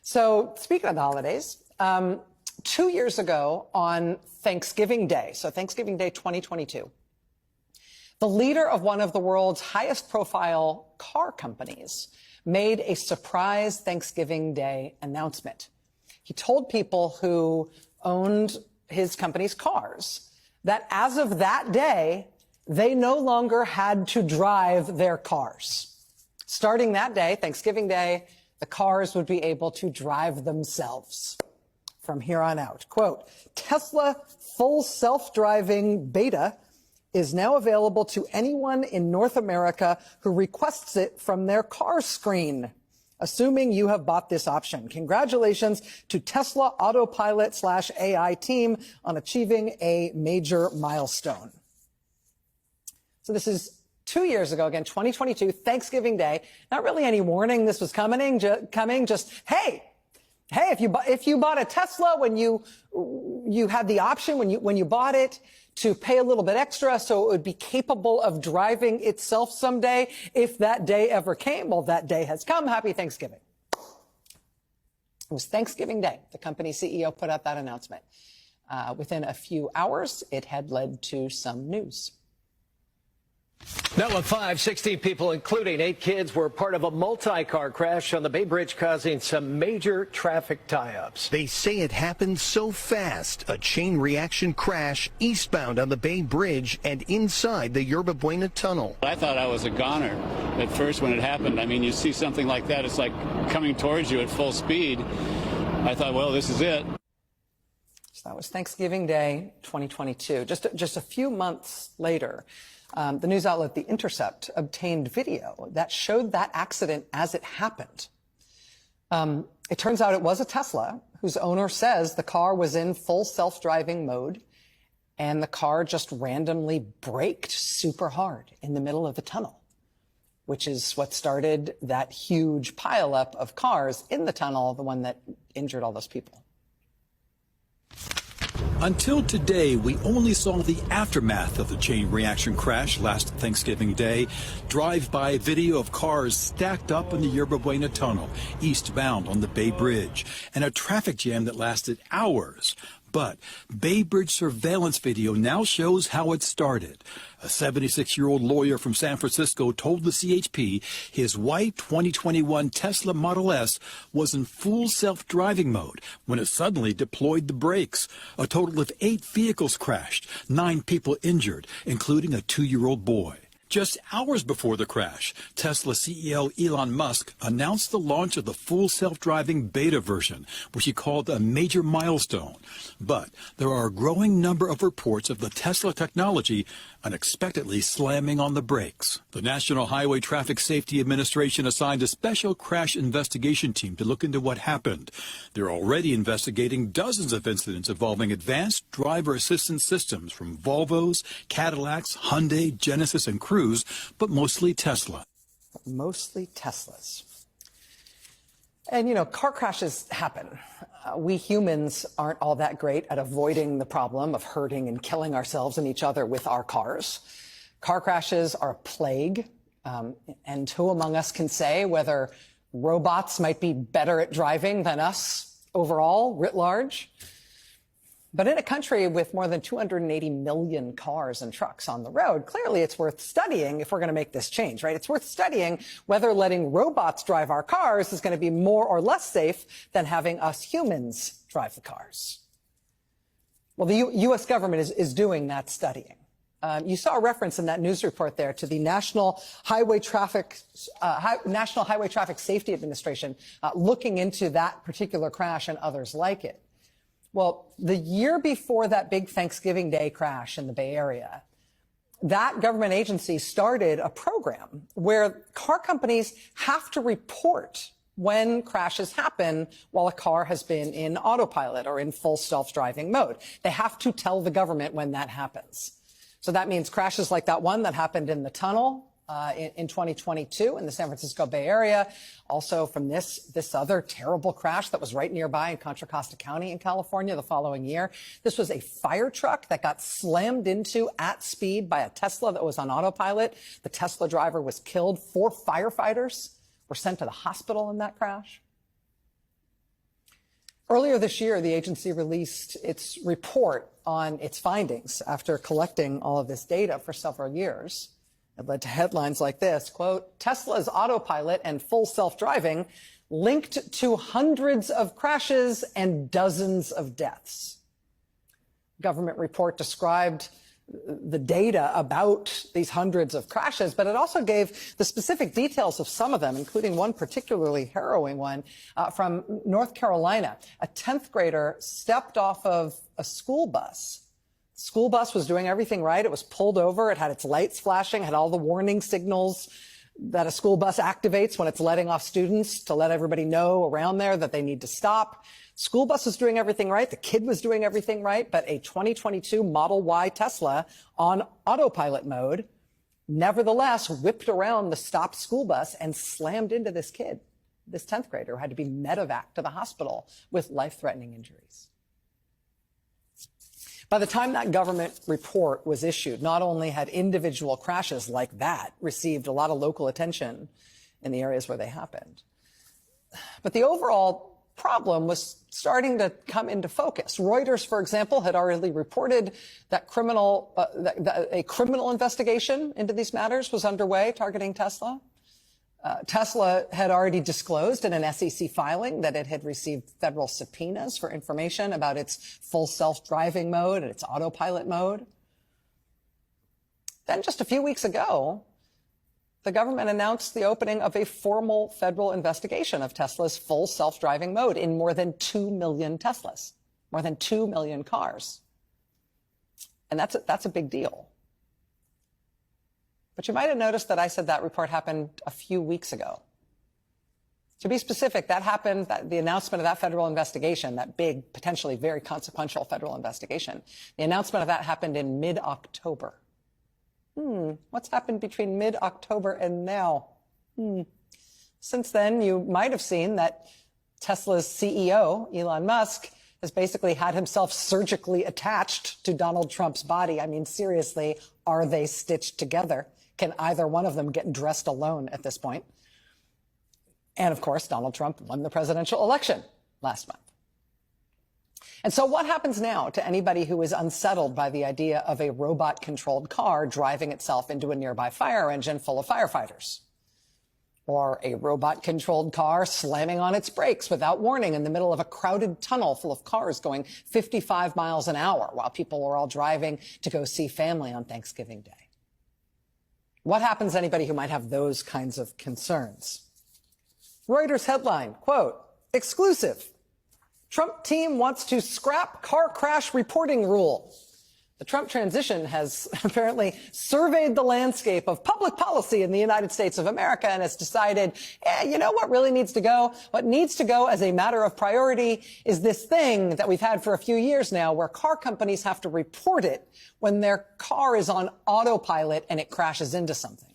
So speaking of the holidays, 2 years ago on Thanksgiving Day, so Thanksgiving Day 2022, the leader of one of the world's highest profile car companies made a surprise Thanksgiving Day announcement. He told people who owned his company's cars that as of that day, they no longer had to drive their cars. Starting that day, Thanksgiving Day, the cars would be able to drive themselves from here on out. Quote, Tesla full self-driving beta is now available to anyone in North America who requests it from their car screen, assuming you have bought this option. Congratulations to Tesla Autopilot/AI team on achieving a major milestone. So this is 2 years ago, again, 2022, Thanksgiving Day. Not really any warning this was coming, just, hey, if you bought a Tesla when you had the option when you bought it to pay a little bit extra so it would be capable of driving itself someday, if that day ever came. Well, that day has come. Happy Thanksgiving. It was Thanksgiving Day. The company CEO put out that announcement. Within a few hours, it had led to some news. Now at 5, 16 people, including 8 kids, were part of a multi-car crash on the Bay Bridge, causing some major traffic tie-ups. They say it happened so fast, a chain reaction crash eastbound on the Bay Bridge and inside the Yerba Buena Tunnel. I thought I was a goner at first when it happened. I mean, you see something like that, it's like coming towards you at full speed. I thought, well, this is it. So that was Thanksgiving Day 2022. Just a few months later, the news outlet The Intercept obtained video that showed that accident as it happened. It turns out it was a Tesla whose owner says the car was in full self-driving mode and the car just randomly braked super hard in the middle of the tunnel, which is what started that huge pileup of cars in the tunnel, the one that injured all those people. Until today, we only saw the aftermath of the chain reaction crash last Thanksgiving Day. Drive-by video of cars stacked up in the Yerba Buena Tunnel, eastbound on the Bay Bridge, and a traffic jam that lasted hours. But Bay Bridge surveillance video now shows how it started. A 76-year-old lawyer from San Francisco told the CHP his white 2021 Tesla Model S was in full self-driving mode when it suddenly deployed the brakes. A total of 8 vehicles crashed, 9 people injured, including a 2-year-old boy. Just hours before the crash, Tesla CEO Elon Musk announced the launch of the full self-driving beta version, which he called a major milestone. But there are a growing number of reports of the Tesla technology unexpectedly slamming on the brakes. The National Highway Traffic Safety Administration assigned a special crash investigation team to look into what happened. They're already investigating dozens of incidents involving advanced driver assistance systems from Volvos, Cadillacs, Hyundai, Genesis, and Cruise, but mostly Tesla. Mostly Teslas. And, you know, car crashes happen. We humans aren't all that great at avoiding the problem of hurting and killing ourselves and each other with our cars. Car crashes are a plague. And who among us can say whether robots might be better at driving than us overall, writ large? But in a country with more than 280 million cars and trucks on the road, clearly it's worth studying if we're going to make this change, right? It's worth studying whether letting robots drive our cars is going to be more or less safe than having us humans drive the cars. Well, the U.S. government is doing that studying. You saw a reference in that news report there to the National Highway Traffic Safety Administration looking into that particular crash and others like it. Well, the year before that big Thanksgiving Day crash in the Bay Area, that government agency started a program where car companies have to report when crashes happen while a car has been in autopilot or in full self-driving mode. They have to tell the government when that happens. So that means crashes like that one that happened in the tunnel in 2022 in the San Francisco Bay Area. Also from this other terrible crash that was right nearby in Contra Costa County in California the following year. This was a fire truck that got slammed into at speed by a Tesla that was on autopilot. The Tesla driver was killed. 4 firefighters were sent to the hospital in that crash. Earlier this year, the agency released its report on its findings after collecting all of this data for several years. It led to headlines like this, quote, Tesla's autopilot and full self-driving linked to hundreds of crashes and dozens of deaths. Government report described the data about these hundreds of crashes, but it also gave the specific details of some of them, including one particularly harrowing one from North Carolina. A 10th grader stepped off of a school bus. The school bus was doing everything right. It was pulled over. It had its lights flashing, had all the warning signals that a school bus activates when it's letting off students to let everybody know around there that they need to stop. School bus was doing everything right. The kid was doing everything right. But a 2022 Model Y Tesla on autopilot mode nevertheless whipped around the stopped school bus and slammed into this kid, this 10th grader, who had to be medevaced to the hospital with life-threatening injuries. By the time that government report was issued, not only had individual crashes like that received a lot of local attention in the areas where they happened, but the overall problem was starting to come into focus. Reuters, for example, had already reported that a criminal investigation into these matters was underway targeting Tesla. Tesla had already disclosed in an SEC filing that it had received federal subpoenas for information about its full self-driving mode and its autopilot mode. Then just a few weeks ago, the government announced the opening of a formal federal investigation of Tesla's full self-driving mode in more than 2 million Teslas, more than 2 million cars. And that's a big deal. But you might have noticed that I said that report happened a few weeks ago. To be specific, that happened, the announcement of that federal investigation, that big, potentially very consequential federal investigation, the announcement of that happened in mid-October. What's happened between mid-October and now? Since then, you might have seen that Tesla's CEO, Elon Musk, has basically had himself surgically attached to Donald Trump's body. I mean, seriously, are they stitched together? Can either one of them get dressed alone at this point? And of course, Donald Trump won the presidential election last month. And so what happens now to anybody who is unsettled by the idea of a robot-controlled car driving itself into a nearby fire engine full of firefighters? Or a robot-controlled car slamming on its brakes without warning in the middle of a crowded tunnel full of cars going 55 miles an hour while people are all driving to go see family on Thanksgiving Day? What happens to anybody who might have those kinds of concerns? Reuters headline, quote, exclusive. Trump team wants to scrap car crash reporting rule. The Trump transition has apparently surveyed the landscape of public policy in the United States of America and has decided, you know what really needs to go? What needs to go as a matter of priority is this thing that we've had for a few years now where car companies have to report it when their car is on autopilot and it crashes into something.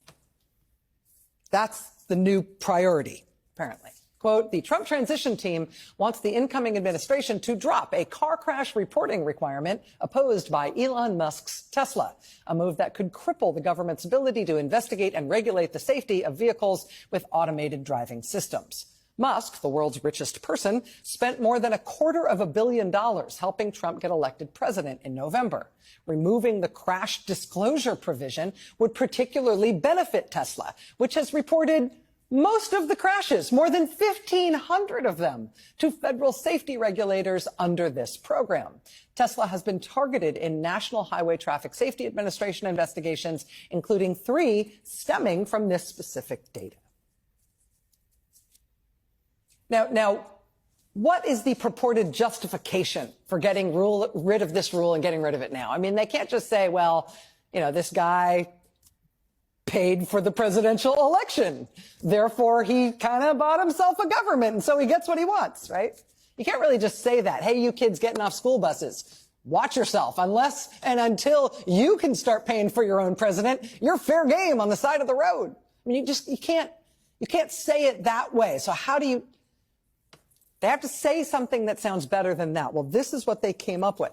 That's the new priority, apparently. Quote, the Trump transition team wants the incoming administration to drop a car crash reporting requirement opposed by Elon Musk's Tesla, a move that could cripple the government's ability to investigate and regulate the safety of vehicles with automated driving systems. Musk, the world's richest person, spent more than $250 million helping Trump get elected president in November. Removing the crash disclosure provision would particularly benefit Tesla, which has reported most of the crashes, more than 1,500 of them, to federal safety regulators under this program. Tesla has been targeted in National Highway Traffic Safety Administration investigations, including 3 stemming from this specific data. Now, what is the purported justification for getting rid of this rule and getting rid of it now? I mean, they can't just say, well, you know, this guy paid for the presidential election. Therefore, he kind of bought himself a government, and so he gets what he wants, right? You can't really just say that. Hey, you kids getting off school buses, watch yourself. Unless and until you can start paying for your own president, you're fair game on the side of the road. I mean, you can't say it that way. So how do you? They have to say something that sounds better than that. Well, this is what they came up with.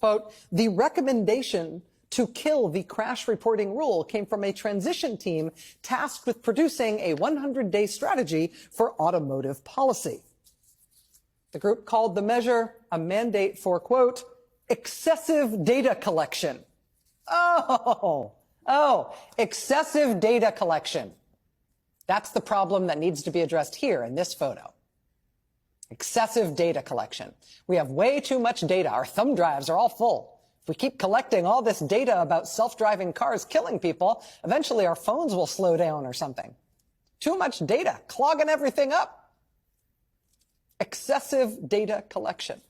Quote, the recommendation to kill the crash reporting rule came from a transition team tasked with producing a 100-day strategy for automotive policy. The group called the measure a mandate for, quote, excessive data collection. Oh, excessive data collection. That's the problem that needs to be addressed here in this photo. Excessive data collection. We have way too much data. Our thumb drives are all full. If we keep collecting all this data about self-driving cars killing people, eventually our phones will slow down or something. Too much data, clogging everything up. Excessive data collection.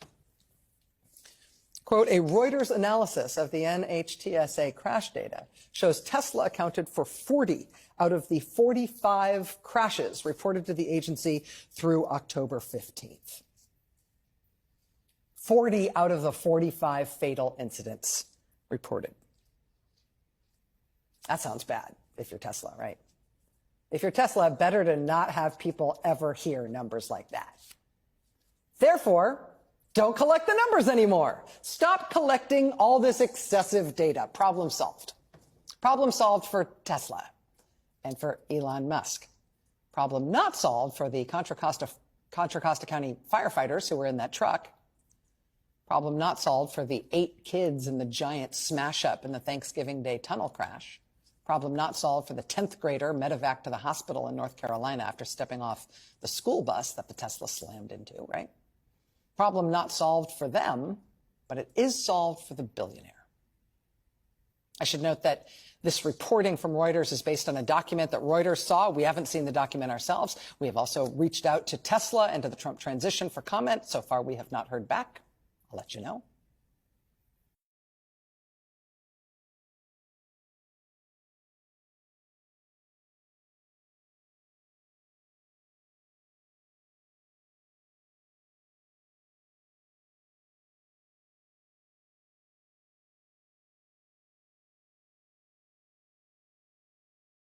Quote, a Reuters analysis of the NHTSA crash data shows Tesla accounted for 40 out of the 45 crashes reported to the agency through October 15th. 40 out of the 45 fatal incidents reported. That sounds bad if you're Tesla, right? If you're Tesla, better to not have people ever hear numbers like that. Therefore, don't collect the numbers anymore. Stop collecting all this excessive data. Problem solved. Problem solved for Tesla and for Elon Musk. Problem not solved for the Contra Costa County firefighters who were in that truck. Problem not solved for the 8 kids in the giant smash up in the Thanksgiving Day tunnel crash. Problem not solved for the 10th grader medevac to the hospital in North Carolina after stepping off the school bus that the Tesla slammed into, right? Problem not solved for them, but it is solved for the billionaire. I should note that this reporting from Reuters is based on a document that Reuters saw. We haven't seen the document ourselves. We have also reached out to Tesla and to the Trump transition for comment. So far, we have not heard back. I'll let you know.